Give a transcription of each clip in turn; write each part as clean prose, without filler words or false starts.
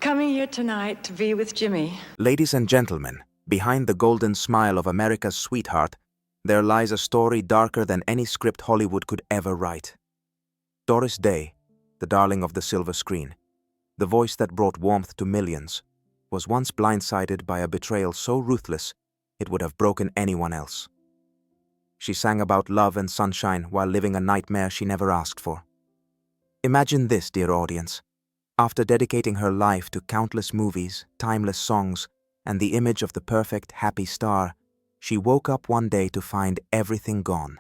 Coming here tonight to be with Jimmy. Ladies and gentlemen, behind the golden smile of America's sweetheart, there lies a story darker than any script Hollywood could ever write. Doris Day, the darling of the silver screen, the voice that brought warmth to millions, was once blindsided by a betrayal so ruthless it would have broken anyone else. She sang about love and sunshine while living a nightmare she never asked for. Imagine this, dear audience. After dedicating her life to countless movies, timeless songs, and the image of the perfect, happy star, she woke up one day to find everything gone.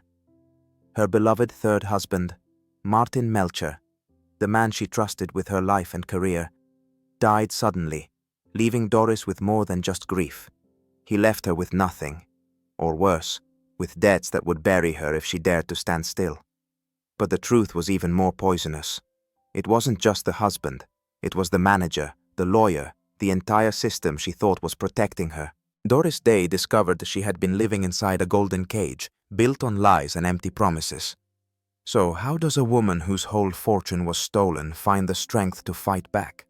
Her beloved third husband, Martin Melcher, the man she trusted with her life and career, died suddenly, leaving Doris with more than just grief. He left her with nothing, or worse, with debts that would bury her if she dared to stand still. But the truth was even more poisonous. It wasn't just the husband, it was the manager, the lawyer, the entire system she thought was protecting her. Doris Day discovered she had been living inside a golden cage, built on lies and empty promises. So how does a woman whose whole fortune was stolen find the strength to fight back?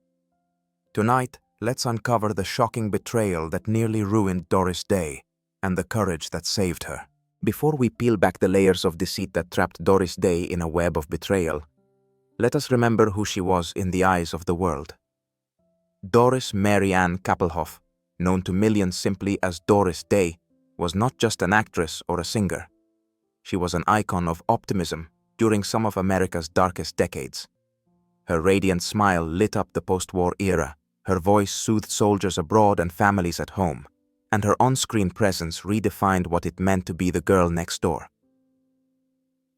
Tonight, let's uncover the shocking betrayal that nearly ruined Doris Day and the courage that saved her. Before we peel back the layers of deceit that trapped Doris Day in a web of betrayal, let us remember who she was in the eyes of the world. Doris Mary Ann Kappelhoff, known to millions simply as Doris Day, was not just an actress or a singer. She was an icon of optimism during some of America's darkest decades. Her radiant smile lit up the post-war era, her voice soothed soldiers abroad and families at home, and her on-screen presence redefined what it meant to be the girl next door.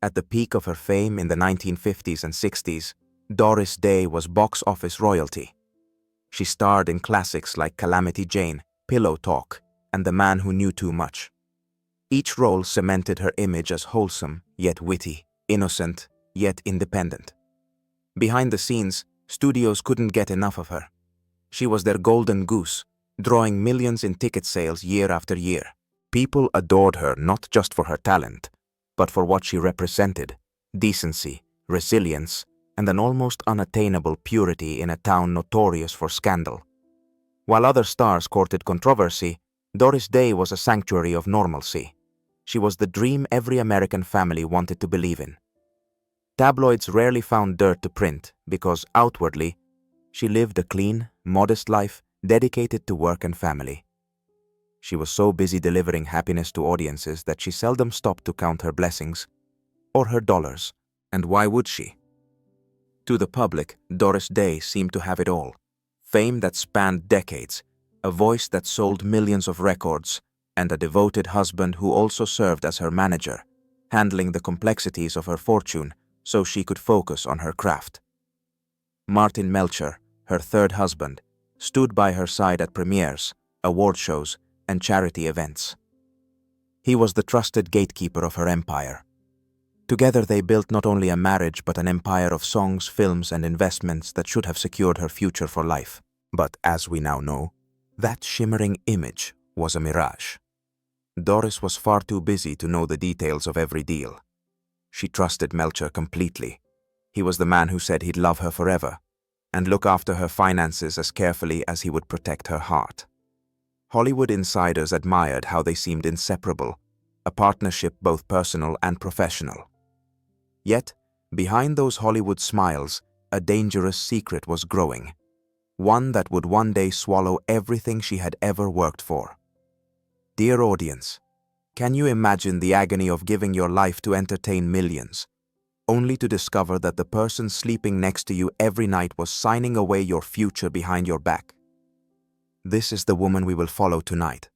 At the peak of her fame in the 1950s and 60s, Doris Day was box office royalty. She starred in classics like Calamity Jane, Pillow Talk, and The Man Who Knew Too Much. Each role cemented her image as wholesome, yet witty, innocent, yet independent. Behind the scenes, studios couldn't get enough of her. She was their golden goose, drawing millions in ticket sales year after year. People adored her not just for her talent, but for what she represented: decency, resilience, and an almost unattainable purity in a town notorious for scandal. While other stars courted controversy, Doris Day was a sanctuary of normalcy. She was the dream every American family wanted to believe in. Tabloids rarely found dirt to print because, outwardly, she lived a clean, modest life dedicated to work and family. She was so busy delivering happiness to audiences that she seldom stopped to count her blessings or her dollars. And why would she? To the public, Doris Day seemed to have it all: fame that spanned decades, a voice that sold millions of records, and a devoted husband who also served as her manager, handling the complexities of her fortune so she could focus on her craft. Martin Melcher, her third husband, stood by her side at premieres, award shows, and charity events. He was the trusted gatekeeper of her empire. Together they built not only a marriage but an empire of songs, films, and investments that should have secured her future for life. But as we now know, that shimmering image was a mirage. Doris was far too busy to know the details of every deal. She trusted Melcher completely. He was the man who said he'd love her forever and look after her finances as carefully as he would protect her heart. Hollywood insiders admired how they seemed inseparable, a partnership both personal and professional. Yet, behind those Hollywood smiles, a dangerous secret was growing, one that would one day swallow everything she had ever worked for. Dear audience, can you imagine the agony of giving your life to entertain millions, only to discover that the person sleeping next to you every night was signing away your future behind your back? This is the woman we will follow tonight.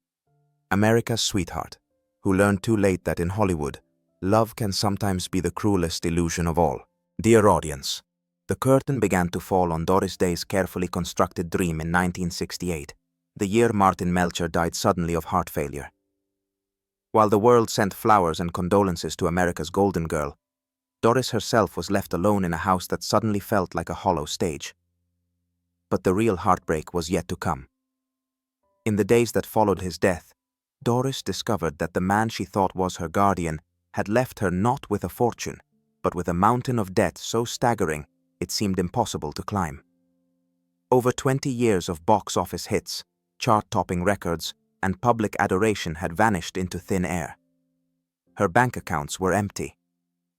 America's sweetheart, who learned too late that in Hollywood, love can sometimes be the cruelest illusion of all. Dear audience, the curtain began to fall on Doris Day's carefully constructed dream in 1968, the year Martin Melcher died suddenly of heart failure. While the world sent flowers and condolences to America's golden girl, Doris herself was left alone in a house that suddenly felt like a hollow stage. But the real heartbreak was yet to come. In the days that followed his death, Doris discovered that the man she thought was her guardian had left her not with a fortune, but with a mountain of debt so staggering it seemed impossible to climb. Over 20 years of box office hits, chart-topping records, and public adoration had vanished into thin air. Her bank accounts were empty.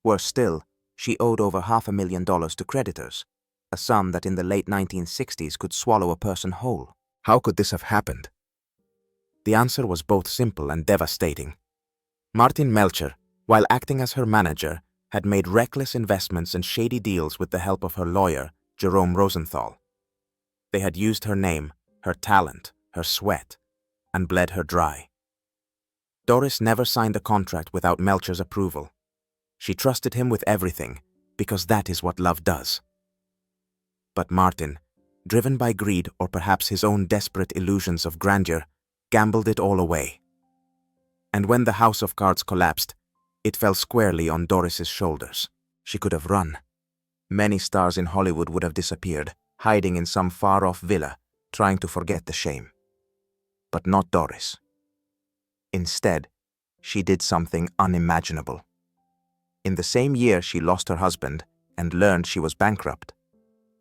Worse still, she owed over $500,000 to creditors, a sum that in the late 1960s could swallow a person whole. How could this have happened? The answer was both simple and devastating. Martin Melcher, while acting as her manager, had made reckless investments and shady deals with the help of her lawyer, Jerome Rosenthal. They had used her name, her talent, her sweat, and bled her dry. Doris never signed a contract without Melcher's approval. She trusted him with everything, because that is what love does. But Martin, driven by greed or perhaps his own desperate illusions of grandeur, gambled it all away. And when the house of cards collapsed, it fell squarely on Doris's shoulders. She could have run. Many stars in Hollywood would have disappeared, hiding in some far-off villa, trying to forget the shame. But not Doris. Instead, she did something unimaginable. In the same year she lost her husband and learned she was bankrupt,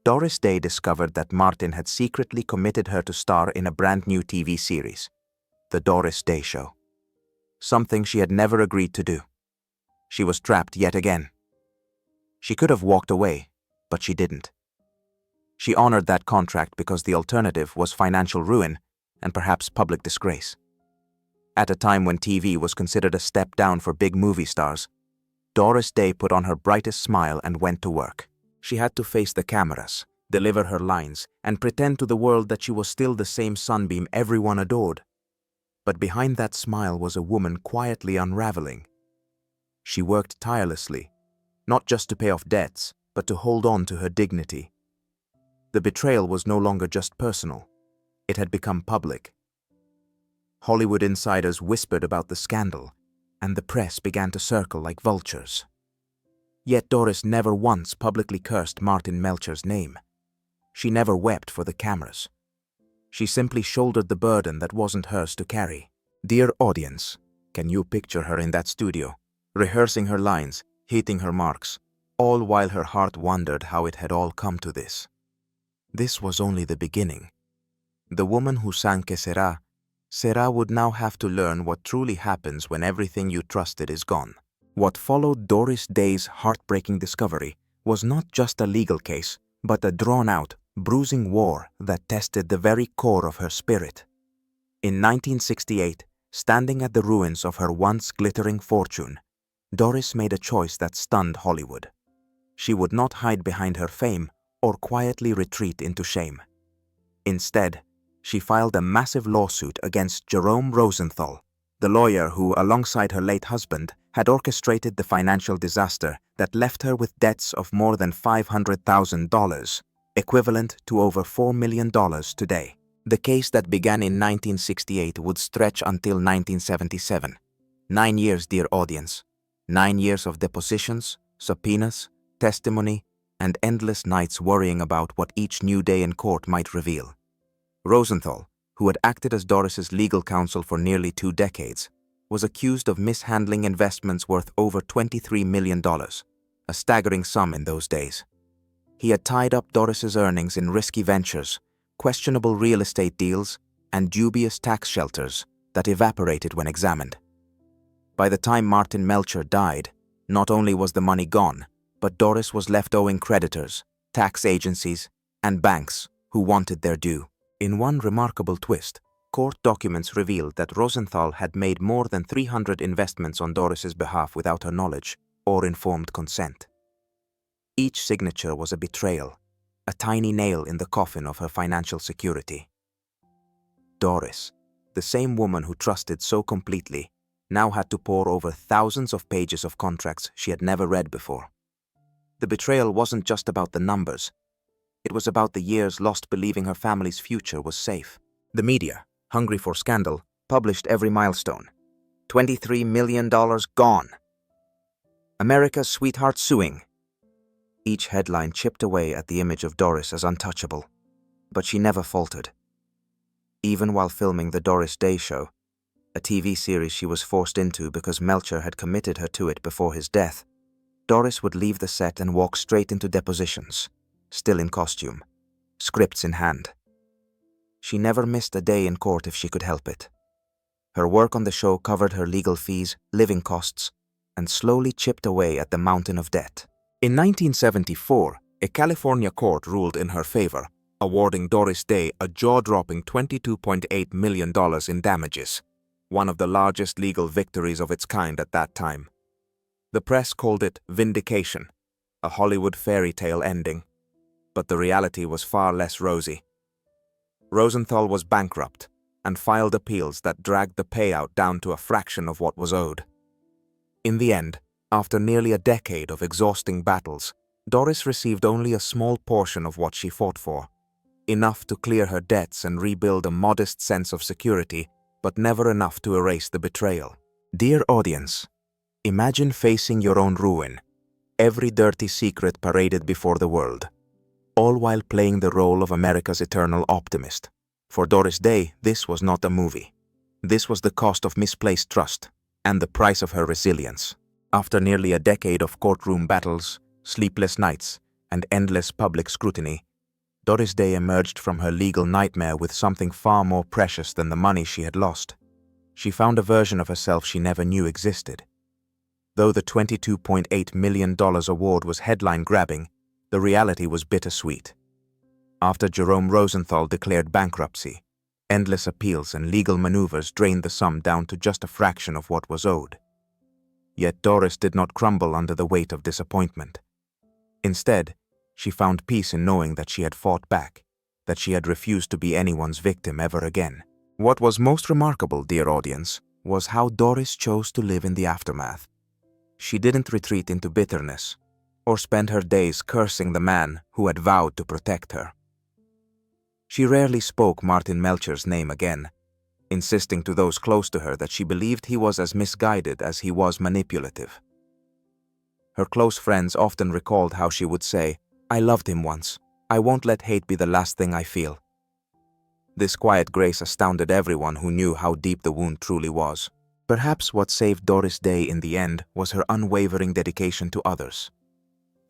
Doris Day discovered that Martin had secretly committed her to star in a brand new TV series, The Doris Day Show. Something she had never agreed to do. She was trapped yet again. She could have walked away, but she didn't. She honored that contract because the alternative was financial ruin and perhaps public disgrace. At a time when TV was considered a step down for big movie stars, Doris Day put on her brightest smile and went to work. She had to face the cameras, deliver her lines, and pretend to the world that she was still the same sunbeam everyone adored. But behind that smile was a woman quietly unraveling. She worked tirelessly, not just to pay off debts, but to hold on to her dignity. The betrayal was no longer just personal. It had become public. Hollywood insiders whispered about the scandal, and the press began to circle like vultures. Yet Doris never once publicly cursed Martin Melcher's name. She never wept for the cameras. She simply shouldered the burden that wasn't hers to carry. Dear audience, can you picture her in that studio, rehearsing her lines, hitting her marks, all while her heart wondered how it had all come to this? This was only the beginning. The woman who sang Que Sera, Sera would now have to learn what truly happens when everything you trusted is gone. What followed Doris Day's heartbreaking discovery was not just a legal case, but a drawn-out, bruising war that tested the very core of her spirit. In 1968, standing at the ruins of her once glittering fortune, Doris made a choice that stunned Hollywood. She would not hide behind her fame or quietly retreat into shame. Instead, she filed a massive lawsuit against Jerome Rosenthal, the lawyer who, alongside her late husband, had orchestrated the financial disaster that left her with debts of more than $500,000, equivalent to over $4 million today. The case that began in 1968 would stretch until 1977. 9 years, dear audience. 9 years of depositions, subpoenas, testimony, and endless nights worrying about what each new day in court might reveal. Rosenthal, who had acted as Doris's legal counsel for nearly 2 decades, was accused of mishandling investments worth over $23 million, a staggering sum in those days. He had tied up Doris's earnings in risky ventures, questionable real estate deals, and dubious tax shelters that evaporated when examined. By the time Martin Melcher died, not only was the money gone, but Doris was left owing creditors, tax agencies, and banks who wanted their due. In one remarkable twist, court documents revealed that Rosenthal had made more than 300 investments on Doris's behalf without her knowledge or informed consent. Each signature was a betrayal, a tiny nail in the coffin of her financial security. Doris, the same woman who trusted so completely, now had to pore over thousands of pages of contracts she had never read before. The betrayal wasn't just about the numbers. It was about the years lost believing her family's future was safe. The media, hungry for scandal, published every milestone. $23 million gone. America's sweetheart suing. Each headline chipped away at the image of Doris as untouchable. But she never faltered. Even while filming The Doris Day Show, a TV series she was forced into because Melcher had committed her to it before his death, Doris would leave the set and walk straight into depositions, still in costume, scripts in hand. She never missed a day in court if she could help it. Her work on the show covered her legal fees, living costs, and slowly chipped away at the mountain of debt. In 1974, a California court ruled in her favor, awarding Doris Day a jaw-dropping $22.8 million in damages, one of the largest legal victories of its kind at that time. The press called it vindication, a Hollywood fairy tale ending, but the reality was far less rosy. Rosenthal was bankrupt and filed appeals that dragged the payout down to a fraction of what was owed. In the end, after nearly a decade of exhausting battles, Doris received only a small portion of what she fought for, enough to clear her debts and rebuild a modest sense of security, but never enough to erase the betrayal. Dear audience, imagine facing your own ruin, every dirty secret paraded before the world, all while playing the role of America's eternal optimist. For Doris Day, this was not a movie. This was the cost of misplaced trust and the price of her resilience. After nearly a decade of courtroom battles, sleepless nights, and endless public scrutiny, Doris Day emerged from her legal nightmare with something far more precious than the money she had lost. She found a version of herself she never knew existed. Though the $22.8 million award was headline-grabbing, the reality was bittersweet. After Jerome Rosenthal declared bankruptcy, endless appeals and legal maneuvers drained the sum down to just a fraction of what was owed. Yet Doris did not crumble under the weight of disappointment. Instead, she found peace in knowing that she had fought back, that she had refused to be anyone's victim ever again. What was most remarkable, dear audience, was how Doris chose to live in the aftermath. She didn't retreat into bitterness, or spend her days cursing the man who had vowed to protect her. She rarely spoke Martin Melcher's name again, insisting to those close to her that she believed he was as misguided as he was manipulative. Her close friends often recalled how she would say, "I loved him once. I won't let hate be the last thing I feel." This quiet grace astounded everyone who knew how deep the wound truly was. Perhaps what saved Doris Day in the end was her unwavering dedication to others.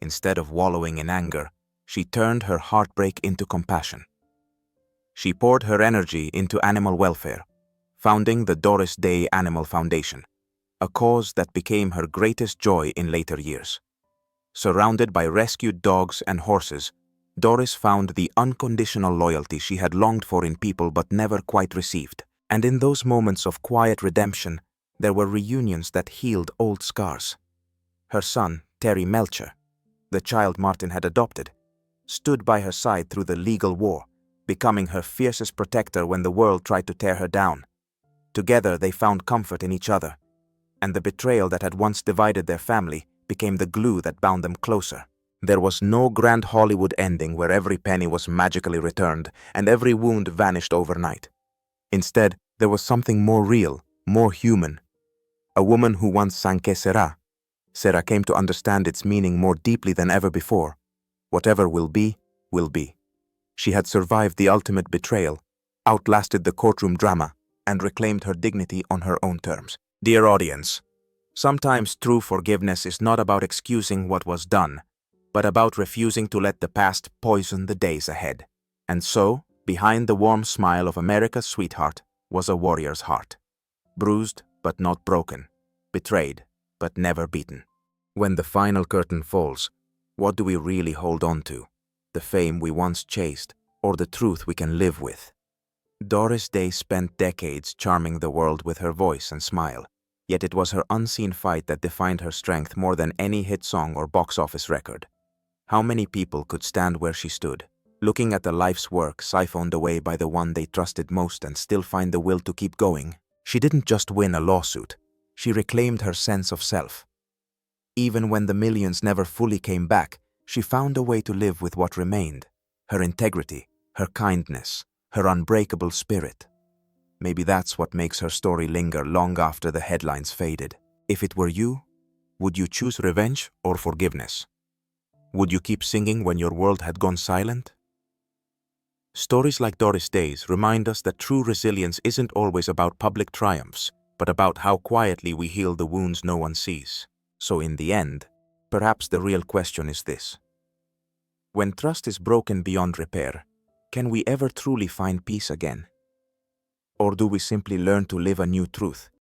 Instead of wallowing in anger, she turned her heartbreak into compassion. She poured her energy into animal welfare, founding the Doris Day Animal Foundation, a cause that became her greatest joy in later years. Surrounded by rescued dogs and horses, Doris found the unconditional loyalty she had longed for in people but never quite received. And in those moments of quiet redemption, there were reunions that healed old scars. Her son, Terry Melcher, the child Martin had adopted, stood by her side through the legal war, becoming her fiercest protector when the world tried to tear her down. Together they found comfort in each other, and the betrayal that had once divided their family became the glue that bound them closer. There was no grand Hollywood ending where every penny was magically returned and every wound vanished overnight. Instead, there was something more real, more human. A woman who once sang "Que sera?" Sarah came to understand its meaning more deeply than ever before. Whatever will be, will be. She had survived the ultimate betrayal, outlasted the courtroom drama, and reclaimed her dignity on her own terms. Dear audience, sometimes true forgiveness is not about excusing what was done, but about refusing to let the past poison the days ahead. And so, behind the warm smile of America's sweetheart was a warrior's heart. Bruised but not broken, betrayed but never beaten. When the final curtain falls, what do we really hold on to? The fame we once chased, or the truth we can live with? Doris Day spent decades charming the world with her voice and smile, yet it was her unseen fight that defined her strength more than any hit song or box office record. How many people could stand where she stood, looking at a life's work siphoned away by the one they trusted most and still find the will to keep going? She didn't just win a lawsuit, she reclaimed her sense of self. Even when the millions never fully came back, she found a way to live with what remained: her integrity, her kindness, her unbreakable spirit. Maybe that's what makes her story linger long after the headlines faded. If it were you, would you choose revenge or forgiveness? Would you keep singing when your world had gone silent? Stories like Doris Day's remind us that true resilience isn't always about public triumphs, but about how quietly we heal the wounds no one sees. So in the end, perhaps the real question is this: when trust is broken beyond repair, Can we ever truly find peace again? Or do we simply learn to live a new truth?